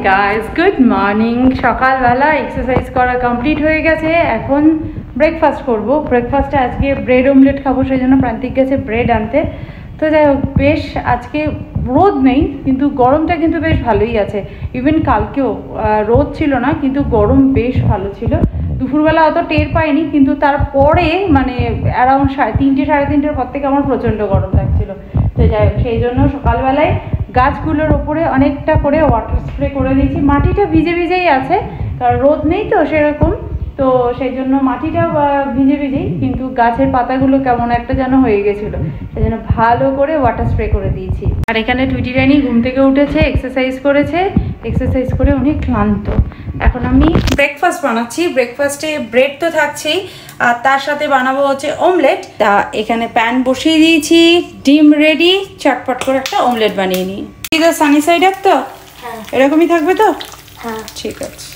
Guys, good morning. সকালবেলা exercise করা complete হয়ে গেছে। এখন ব্রেকফাস্ট করব। ব্রেকফাস্টে আজকে ব্রেড অমলেট খাবো, সেই জন্য প্রান্তিক গেছে ব্রেড আনতে। তো যাই হোক, বেশ আজকে রোদ নেই, কিন্তু গরমটা কিন্তু বেশ ভালোই আছে। ইভেন কালকেও রোদ ছিল না, কিন্তু গরম বেশ ভালো ছিল। দুপুরবেলা অত টের পাইনি, কিন্তু তারপরে মানে অ্যারাউন্ড 3:30 সাড়ে 3টের পর থেকে আমার প্রচণ্ড গরম লাগছিল। তো যাই হোক, সেই জন্য সকালবেলায় গাছগুলোর ওপরে অনেকটা করে ওয়াটার স্প্রে করে দিয়েছি। মাটিটা ভিজে ভিজেই আছে, কারণ রোদ নেই তো সেরকম, তো সেই জন্য মাটিটা ভিজে ভিজেই, কিন্তু গাছের পাতাগুলো কেমন একটা যেন হয়ে গেছিলো, সেই জন্য ভালো করে ওয়াটার স্প্রে করে দিয়েছি। আর এখানে টুইটি রানী ঘুম থেকে উঠেছে, এক্সারসাইজ করেছে, এক্সারসাইজ করে অনেক ক্লান্ত। এখন আমি ব্রেকফাস্ট বানাচ্ছি। ব্রেকফাস্টে ব্রেড তো থাকছেই, আর তার সাথে বানাবো হচ্ছে অমলেট। তা এখানে প্যান বসিয়ে দিয়েছি, ডিম রেডি, চটপট করে একটা অমলেট বানিয়ে নিই। সানি সাইড আপ তো এরকমই থাকবে তো? হ্যাঁ, ঠিক আছে।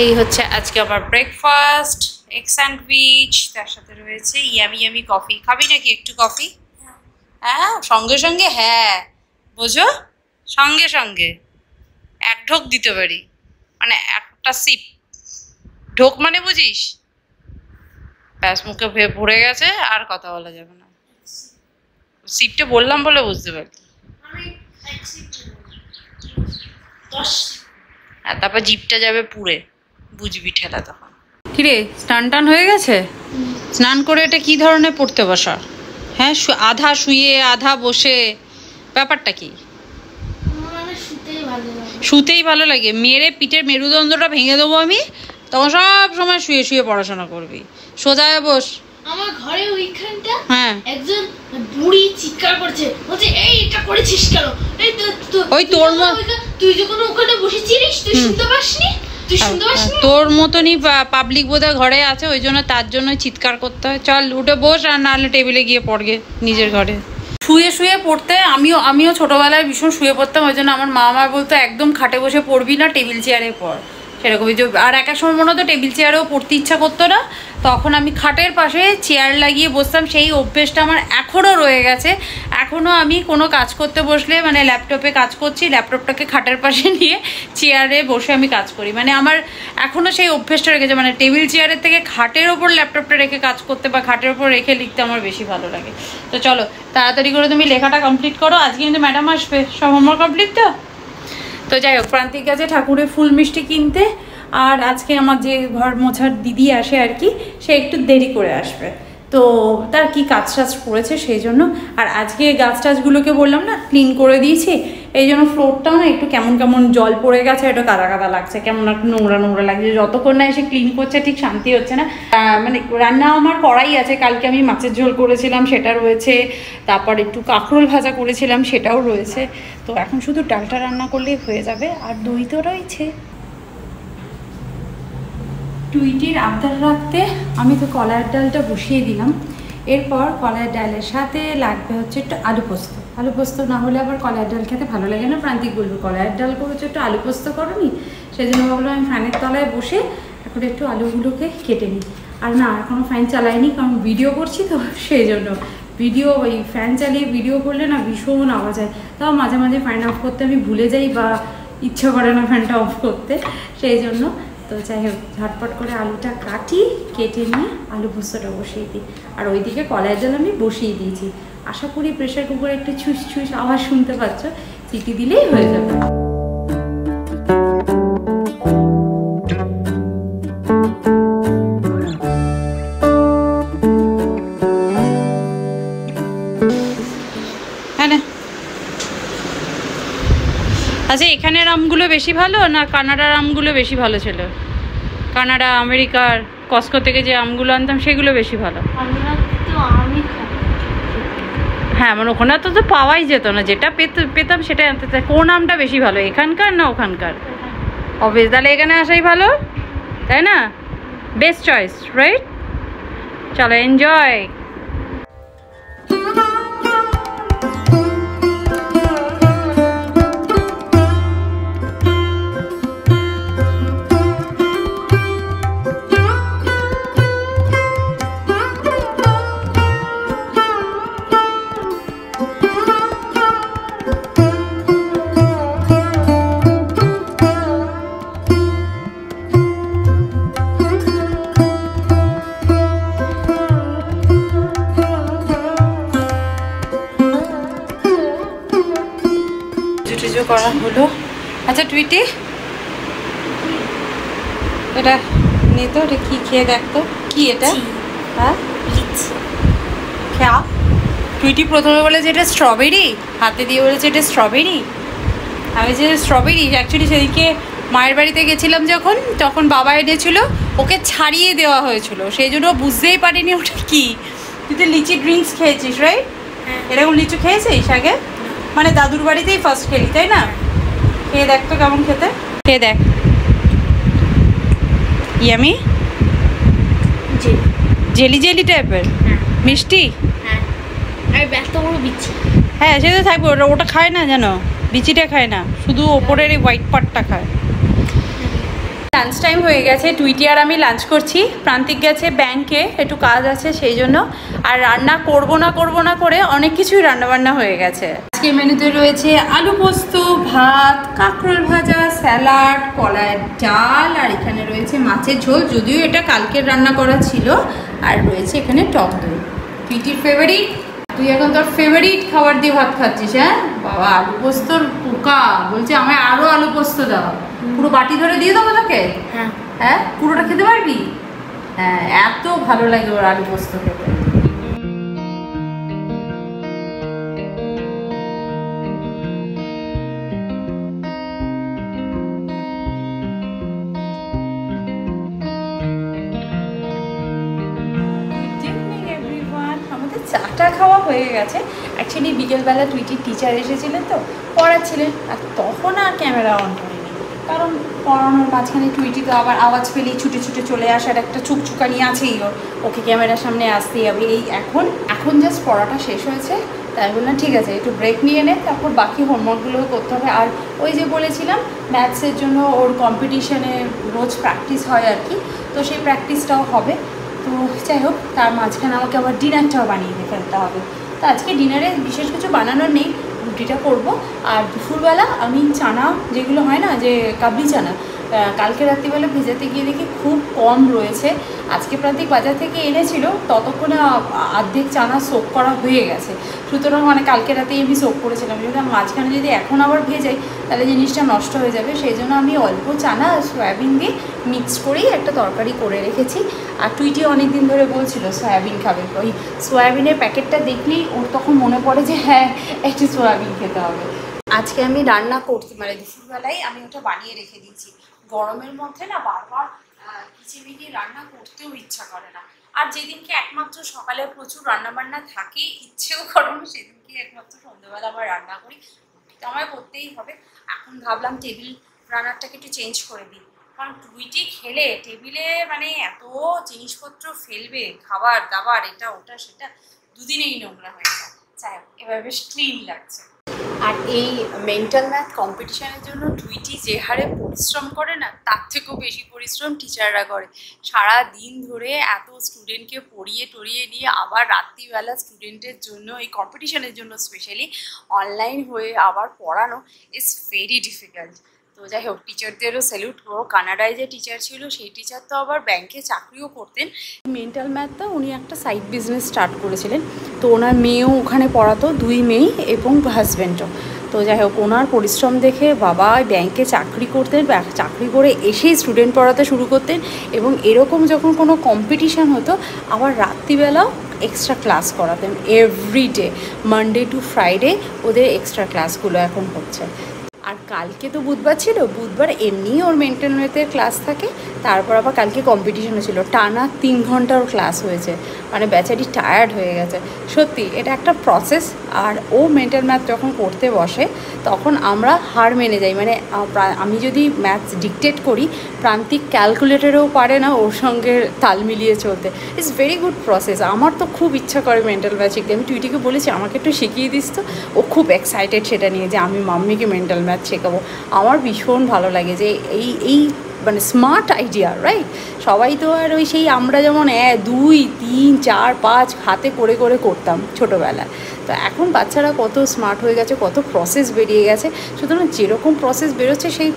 এই হচ্ছে আজকে আমার ব্রেকফাস্ট, এগ স্যান্ডউইচ, তার সাথে রয়েছে ইয়ামি ইয়ামি কফি। খাবি নাকি একটু কফি? হ্যাঁ, সঙ্গে সঙ্গে, হ্যাঁ বোঝো, সঙ্গে সঙ্গে এক ঢোক দিতে পারি, মানে একটা সিপ। ঢোক মানে বুঝিস? ব্যাস, মুখে ভরে গেছে, আর কথা বলা যাবে না। সিপটা বললাম বলে বুঝতে পারি। আর তারপর জিপটা যাবে পুড়ে, বুঝবি ঠেলা তখন। কিরে, স্নান টান হয়ে গেছে? স্নান করে এটা কি ধরনের পড়তে বসা? হ্যাঁ, আধা শুয়ে আধা বসে, ব্যাপারটা কি? শুতেই ভালো লাগে? মেরে পিঠের মেরুদণ্ডটা ভেঙে দেবো আমি, তখন সব সময় শুয়ে শুয়ে পড়াশোনা করবি। সোজা বস। আমার ঘরে ওইখানটা একজন বুড়ি চিৎকার করছে, বলছে এই এটা করেছিস কেন? এই তো ওই তোর তুই যখন ওখানে বসেছিলিস তুই শুনতে পাসনি? তোর মতনই পাবলিক বোধহয় ঘরে আছে, ওই জন্য তার জন্য চিৎকার করতে হয়। চল উঠে বস, আর নাহলে টেবিলে গিয়ে পড়গে নিজের ঘরে। শুয়ে শুয়ে পড়তে আমিও ছোটবেলায় ভীষণ শুয়ে পড়তাম, ওই জন্য আমার মা আমার বলতো একদম খাটে বসে পড়বি না, টেবিল চেয়ারে পড়। সেরকমই। আর এক এক সময় মনে হতো টেবিল চেয়ারেও পড়তে ইচ্ছা করতো না, তখন আমি খাটের পাশে চেয়ার লাগিয়ে বসতাম। সেই অভ্যেসটা আমার এখনও রয়ে গেছে। এখনও আমি কোনো কাজ করতে বসলে, মানে ল্যাপটপে কাজ করছি, ল্যাপটপটাকে খাটের পাশে নিয়ে চেয়ারে বসে আমি কাজ করি। মানে আমার এখনও সেই অভ্যেসটা রেখেছে, মানে টেবিল চেয়ারের থেকে খাটের ওপর ল্যাপটপটা রেখে কাজ করতে বা খাটের ওপর রেখে লিখতে আমার বেশি ভালো লাগে। তো চলো তাড়াতাড়ি করে তুমি লেখাটা কমপ্লিট করো, আজকে কিন্তু ম্যাডাম আসবে। সব হোমওয়ার্ক কমপ্লিট তো? তো যাই হোক, প্রান্তিক গেছে ঠাকুরের ফুল মিষ্টি কিনতে। আর আজকে আমার যে ঘর মোছার দিদি আসে আর কি, সে একটু দেরি করে আসবে, তো তার কি কাজ টাজ করেছে সেই জন্য। আর আজকে গাছ টাছগুলোকে বললাম না ক্লিন করে দিয়েছি, এই জন্য ফ্লোরটাও না একটু কেমন কেমন জল পড়ে গেছে, একটু কাদা কাদা লাগছে, কেমন একটু নোংরা নোংরা লাগছে। যতক্ষণ না এসে ক্লিন করছে ঠিক শান্তি হচ্ছে না। মানে রান্না আমার করাই আছে, কালকে আমি মাছের ঝোল করেছিলাম সেটা রয়েছে, তারপর একটু কাঁকরোল ভাজা করেছিলাম সেটাও রয়েছে। তো এখন শুধু ডালটা রান্না করলেই হয়ে যাবে, আর দই তো রয়েছে। টুইটির আবদার রাখতে আমি তো কলার ডালটা বসিয়ে দিলাম। এরপর কলার ডালের সাথে লাগবে হচ্ছে একটু আলু পোস্ত। আলু পোস্ত না হলে আবার কলার ডাল খেতে ভালো লাগে না। প্রান্তিক বলবো কলার ডাল করেছো, একটু আলু পোস্ত করোনি? সেই জন্য ভাবলাম আমি ফ্যানের তলায় বসে এখন একটু আলুগুলোকে কেটে নিই। আর না, এখনও ফ্যান চালাইনি, কারণ ভিডিও করছি তো সেই জন্য। ভিডিও ওই ফ্যান চালিয়ে ভিডিও করলে না ভীষণ আওয়াজ হয়, তাও মাঝে মাঝে ফ্যান অফ করতে আমি ভুলে যাই বা ইচ্ছা করে না ফ্যানটা অফ করতে, সেই জন্য। তো যাই হোক, ঝটপট করে আলুটা কেটে নিয়ে আলু পোস্তটা বসিয়ে দিই। আর ওইদিকে কলার ডাল আমি বসিয়ে দিয়েছি। আশা করি প্রেশার কুকারে একটু ছুঁচ ছুঁচ আওয়াজ শুনতে পাচ্ছ, সিটি দিলেই হয়ে যাবে। আচ্ছা, এখানের আমগুলো বেশি ভালো না কানাডার আমগুলো বেশি ভালো ছিল? কানাডা আমেরিকার কস্কো থেকে যে আমগুলো আনতাম সেগুলো বেশি ভালো? হ্যাঁ, মানে ওখানে তো পাওয়াই যেত না, যেটা পেতাম সেটা আনতে। কোন আমটা বেশি ভালো, এখানকার না ওখানকার? অবভিয়াস, তাহলে এখানে আসাই ভালো, তাই না? Best choice, right? চলো এনজয়। পুজো করা হলো। আচ্ছা টুইটি, এটা নিয়ে তো, এটা কী খেয়ে দেখতো, কি এটা? হ্যাঁ খেয়া। টুইটি প্রথমে বলেছে এটা স্ট্রবেরি, হাতে দিয়ে বলেছে এটা স্ট্রবেরি। আমি যে স্ট্রবেরি, অ্যাকচুয়ালি সেদিকে মায়ের বাড়িতে গেছিলাম যখন, তখন বাবা এনেছিল, ওকে ছাড়িয়ে দেওয়া হয়েছিল, সেই জন্য বুঝতেই পারিনি ওটা কি। তুই তো লিচি ড্রিঙ্কস খেয়েছিস রাইট? এরকম লিচু খেয়েছিস আগে? মানে দাদুর বাড়িতেই ফার্স্ট খেলি তাই না? খেয়ে দেখ তো কেমন খেতে, খেয়ে দেখ। ইয়ামি, জেলি জেলি টাইপের, মিষ্টি। হ্যাঁ সে তো থাকবে, ওটা খায় না জানো, বিচিটা খায় না, শুধু ওপরের এই হোয়াইট পার্টটা খায়। লাঞ্চ টাইম হয়ে গেছে, টুইটি আর আমি লাঞ্চ করছি। প্রান্তিক গেছে ব্যাংকে, একটু কাজ আছে সেই জন্য। আর রান্না করব না করে অনেক কিছুই রান্নাবান্না হয়ে গেছে। আজকে মেনুতে রয়েছে আলু পোস্ত, ভাত, কাঁকরোল ভাজা, স্যালাড, কলাইয়ের ডাল, আর এখানে রয়েছে মাছের ঝোল, যদিও এটা কালকের রান্না করা ছিল। আর রয়েছে এখানে টক দই, টুইটির ফেভারিট। তুই এখন তোর ফেভারিট খাবার দিয়ে ভাত খাচ্ছিস? হ্যাঁ বাবা, আলু পোস্তর পোকা বলছে আমায় আরো আলু পোস্ত দাও, পুরো বাটি ধরে দিয়ে দেবো তোকে? হ্যাঁ পুরোটা খেতে পারবি? হ্যাঁ এত ভালো লাগে ওর আলু পোস্ত খেতে। চাটা খাওয়া হয়ে গেছে। অ্যাকচুয়ালি বিকেলবেলা টুইটির টিচার এসেছিলেন তো, পড়াচ্ছিলেন, আর তখন আর ক্যামেরা অন করিনি, কারণ পড়ানোর মাঝখানে টুইটি তো আবার আওয়াজ পেলেই ছুটে ছুটে চলে আসার একটা চুকচুকানি আছেই ওর, ওকে ক্যামেরার সামনে আসতেই হবে। এই এখন জাস্ট পড়াটা শেষ হয়েছে, তাই বললাম ঠিক আছে একটু ব্রেক নিয়ে নে, তারপর বাকি হোমওয়ার্কগুলো করতে হবে। আর ওই যে বলেছিলাম ম্যাথসের জন্য ওর কম্পিটিশানে রোজ প্র্যাকটিস হয় আর কি, তো সেই প্র্যাকটিসটাও হবে। তো যাই হোক, তার মাঝখানে আমাকে আবার ডিনারটাও বানিয়ে ফেলতে হবে। তো আজকে ডিনারে বিশেষ কিছু বানানোর নেই, রুটিটা করব। আর দুপুরবেলা আমি চানা, যেগুলো হয় না যে কাবলি চানা, কালকে রাত্রিবেলা ভেজাতে গিয়ে দেখি খুব কম রয়েছে। আজকে প্রান্তিক বাজার থেকে এনেছিল, ততক্ষণে অর্ধেক চানা সোক করা হয়ে গেছে। সুতরাং মানে কালকে রাতেই আমি সোক করেছিলাম, যেটা মাঝখানে যদি এখন আবার ভেজাই তাহলে জিনিসটা নষ্ট হয়ে যাবে। সেই জন্য আমি অল্প চানা সয়াবিন দিয়ে মিক্স করেই একটা তরকারি করে রেখেছি। আর টুইটি অনেক দিন ধরে বলছিল সয়াবিন খাবে, ওই সয়াবিনের প্যাকেটটা দেখলেই ওর তখন মনে পড়ে যে হ্যাঁ একটু সয়াবিন খেতে হবে। আজকে আমি রান্না করতে মানে দুপুরবেলায় আমি ওটা বানিয়ে রেখে দিয়েছি। গরমের মধ্যে না বারবার কিচিমিচি রান্না করতেও ইচ্ছা করে না। আর যেদিনকে একমাত্র সকালে প্রচুর রান্নাবান্না থাকে, ইচ্ছেও করে না, সেদিনকে একমাত্র সন্ধ্যেবেলা আবার রান্না করি। তো আমায় করতেই হবে। এখন ভাবলাম টেবিল রান্নারটাকে একটু চেঞ্জ করে দিই, কারণ টুইটি খেলে টেবিলে মানে এত জিনিসপত্র ফেলবে, খাবার দাবার এটা ওটা সেটা, দুদিনেই নোংরা হয়ে যায়। যাই হোক, এবার বেশ ক্লিন লাগছে। আর এই মেন্টাল ম্যাথ কম্পিটিশানের জন্য টুইটি যে হারে পরিশ্রম করে না, তার থেকেও বেশি পরিশ্রম টিচাররা করে। সারা দিন ধরে এত স্টুডেন্টকে পড়িয়ে টড়িয়ে নিয়ে আবার রাত্রিবেলা স্টুডেন্টের জন্য, এই কম্পিটিশানের জন্য স্পেশালি অনলাইন হয়ে আবার পড়ানো ইজ ভেরি ডিফিকাল্ট। তো যাই হোক, টিচারদেরও স্যালুট। ও কানাডায় যে টিচার ছিল সেই টিচার তো আবার ব্যাংকে চাকরিও করতেন। মেন্টাল ম্যাথটা উনি একটা সাইড বিজনেস স্টার্ট করেছিলেন, তো ওনার মেয়েও ওখানে পড়াতো, 2 মেয়ে এবং হাজব্যান্ডও। তো যাই হোক, ওনার পরিশ্রম দেখে বাবা ব্যাংকে চাকরি করতেন, চাকরি করে এসেই স্টুডেন্ট পড়াতে শুরু করতেন। এবং এরকম যখন কোনো কম্পিটিশান হতো, আবার রাত্রিবেলাও এক্সট্রা ক্লাস করাতেন এভরিডে, মানডে টু ফ্রাইডে ওদের এক্সট্রা ক্লাসগুলো এখন হচ্ছে। আর কালকে তো বুধবার ছিল, বুধবার এমনিই ওর মেন্টাল ম্যাথের ক্লাস থাকে, তারপর আবার কালকে কম্পিটিশনও ছিল, টানা 3 ঘন্টা ওর ক্লাস হয়েছে। মানে বেচারি টায়ার্ড হয়ে গেছে সত্যি, এটা একটা প্রসেস। আর ও মেন্টাল ম্যাথ যখন করতে বসে তখন আমরা হার মেনে যাই। মানে আমি যদি ম্যাথস ডিকটেট করি, প্রান্তিক ক্যালকুলেটরেও পারে না ওর সঙ্গে তাল মিলিয়ে চলতে। It's very good process. আমার তো খুব ইচ্ছা করে মেন্টাল ম্যাথ শিখতে। আমি টুইটিকে বলেছি আমাকে একটু শিখিয়ে দিস তো, ও খুব এক্সাইটেড সেটা নিয়ে যে আমি মাম্মিকে মেন্টাল ম্যাথ শেখাবো। আমার ভীষণ ভালো লাগে যে এই মানে স্মার্ট আইডিয়া, রাইট? সবাই তো আর ওই সেই আমরা যেমন 1 2 3 4 5 হাতে করে করতাম ছোটোবেলায়, তো এখন বাচ্চারা কত স্মার্ট হয়ে গেছে, কত প্রসেস বেরিয়ে গেছে, সুতরাং যেরকম প্রসেস বেরোচ্ছে সেই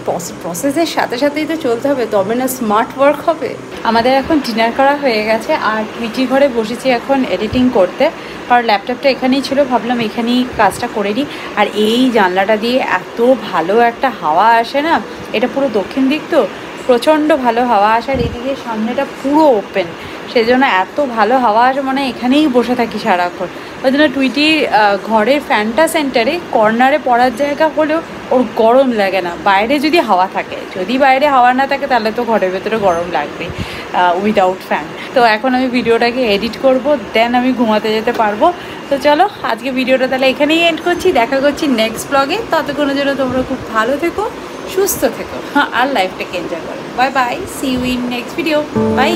প্রসেসের সাথে সাথেই তো চলতে হবে, তবে না স্মার্ট ওয়ার্ক হবে। আমাদের এখন ডিনার করা হয়ে গেছে আর টুইটি ঘরে বসেছি এখন এডিটিং করতে, আর ল্যাপটপটা এখানেই ছিল, ভাবলাম এখানেই কাজটা করে নিই। আর এই জানলাটা দিয়ে এত ভালো একটা হাওয়া আসে না, এটা পুরো দক্ষিণ দিক তো, প্রচণ্ড ভালো হাওয়া আসে, আর এদিকে সামনেটা পুরো ওপেন, সেই জন্য এত ভালো হাওয়া আসে, মানে এখানেই বসে থাকি সারাক্ষণ। ওই জন্য টুইটির ঘরের ফ্যানটা সেন্টারে কর্নারে পড়ার জায়গা হলেও ওর গরম লাগে না, বাইরে যদি হাওয়া থাকে। যদি বাইরে হাওয়া না থাকে তাহলে তো ঘরের ভেতরে গরম লাগবে উইদাউট ফ্যান। তো এখন আমি ভিডিওটাকে এডিট করব, দেন আমি ঘুমাতে যেতে পারবো। তো চলো আজকে ভিডিওটা তাহলে এখানেই এন্ড করছি, দেখা করছি নেক্সট ব্লগে। ততক্ষণের জন্য তোমরা খুব ভালো থেকো, সুস্থ থেকো আর লাইফটাকে এনজয় করো। Bye bye, see you in next video, by.